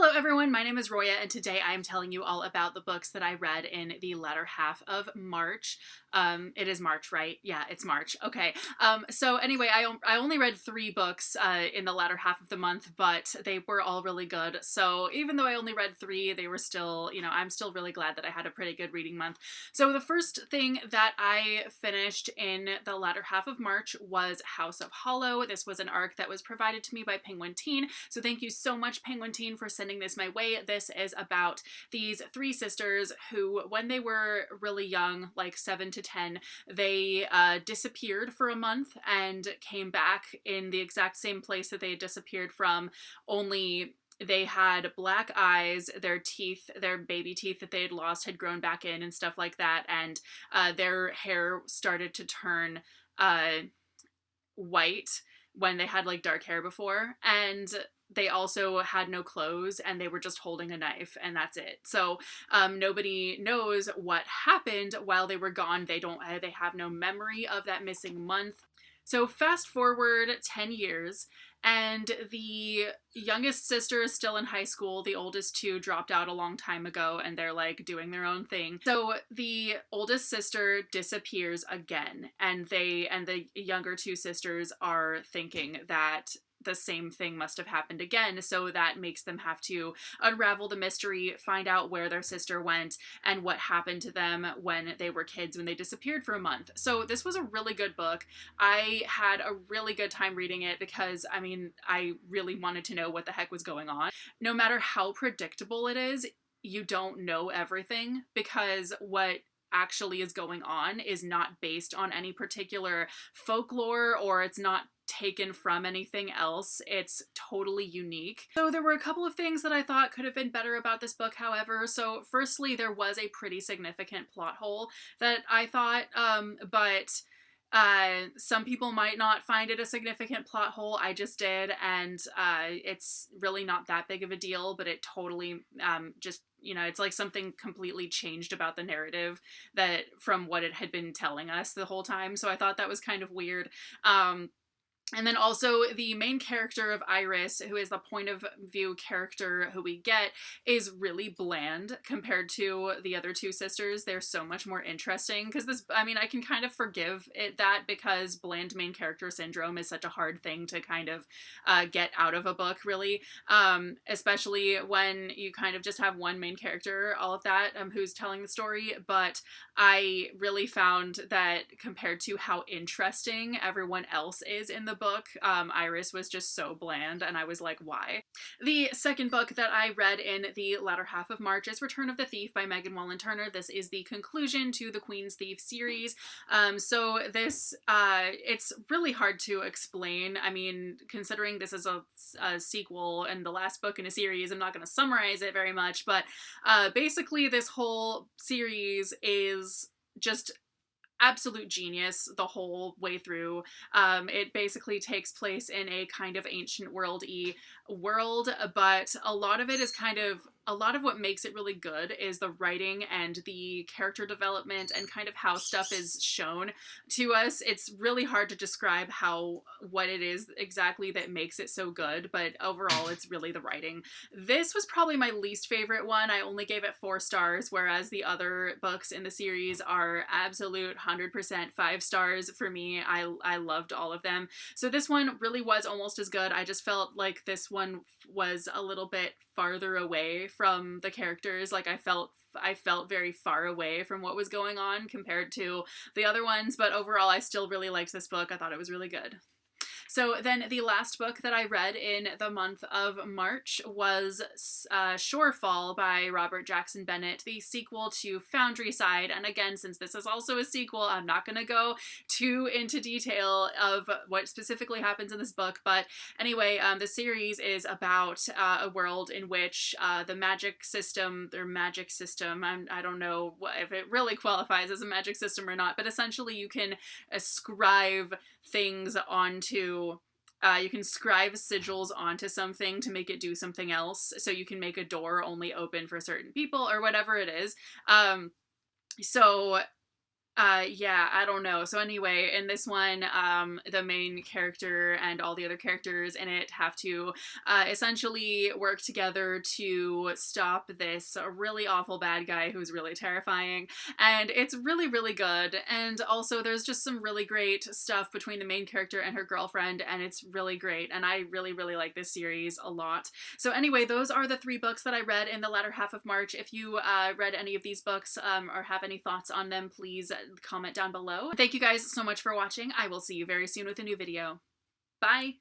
Hello everyone, my name is Roya and today I am telling you all about the books that I read in the latter half of March. It is March, right? Yeah, it's March. Okay. So anyway, I only read 3 books in the latter half of the month, but they were all really good. So even though I only read 3, they were still, I'm still really glad that I had a pretty good reading month. So the first thing that I finished in the latter half of March was House of Hollow. This was an arc that was provided to me by Penguin Teen. So thank you so much, Penguin Teen, for sending this my way. This is about these 3 sisters who, when they were really young, like 7 to 10, they disappeared for a month and came back in the exact same place that they had disappeared from, only they had black eyes, their teeth, their baby teeth that they had lost had grown back in and stuff like that, and their hair started to turn white when they had like dark hair before, and they also had no clothes and they were just holding a knife and that's it. So nobody knows what happened while they were gone. They have no memory of that missing month. So fast forward 10 years and the youngest sister is still in high school. The oldest 2 dropped out a long time ago and they're like doing their own thing. So the oldest sister disappears again, and the younger 2 sisters are thinking that the same thing must have happened again, so that makes them have to unravel the mystery, find out where their sister went and what happened to them when they were kids, when they disappeared for a month. So this was a really good book. I had a really good time reading it because, I really wanted to know what the heck was going on. No matter how predictable it is, you don't know everything, because what actually is going on is not based on any particular folklore, or it's not taken from anything else. It's totally unique. So there were a couple of things that I thought could have been better about this book, however. So firstly, there was a pretty significant plot hole that I thought, but some people might not find it a significant plot hole. I just did, and it's really not that big of a deal, but it totally just, it's like something completely changed about the narrative that from what it had been telling us the whole time. So I thought that was kind of weird. And then also the main character of Iris, who is the point of view character who we get, is really bland compared to the other 2 sisters. They're so much more interesting, because I can kind of forgive that because bland main character syndrome is such a hard thing to kind of get out of a book, really. Especially when you kind of just have one main character, all of that, who's telling the story. But I really found that compared to how interesting everyone else is in the book, Iris was just so bland, and I was like, why? The second book that I read in the latter half of March is Return of the Thief by Megan Wallen Turner. This is the conclusion to the Queen's Thief series. So this, it's really hard to explain. Considering this is a sequel and the last book in a series, I'm not going to summarize it very much, but basically this whole series is just absolute genius the whole way through. It basically takes place in a kind of ancient world-y world, but a lot of what makes it really good is the writing and the character development and kind of how stuff is shown to us. It's really hard to describe what it is exactly that makes it so good, but overall it's really the writing. This was probably my least favorite one. I only gave it 4 stars, whereas the other books in the series are absolute 100% 5 stars for me. I loved all of them. So this one really was almost as good. I just felt like this one was a little bit farther away from the characters. Like I felt very far away from what was going on compared to the other ones, but overall I still really liked this book. I thought it was really good. So then the last book that I read in the month of March was Shorefall by Robert Jackson Bennett, the sequel to Foundryside. And again, since this is also a sequel, I'm not going to go too into detail of what specifically happens in this book. But anyway, the series is about a world in which their magic system, I don't know if it really qualifies as a magic system or not, but essentially you can ascribe things onto you can scribe sigils onto something to make it do something else. So you can make a door only open for certain people or whatever it is. So Yeah, I don't know. So anyway, in this one, the main character and all the other characters in it have to essentially work together to stop this really awful bad guy who's really terrifying. And it's really, really good. And also, there's just some really great stuff between the main character and her girlfriend, and it's really great. And I really, really like this series a lot. So anyway, those are the 3 books that I read in the latter half of March. If you read any of these books or have any thoughts on them, please comment down below. Thank you guys so much for watching. I will see you very soon with a new video. Bye!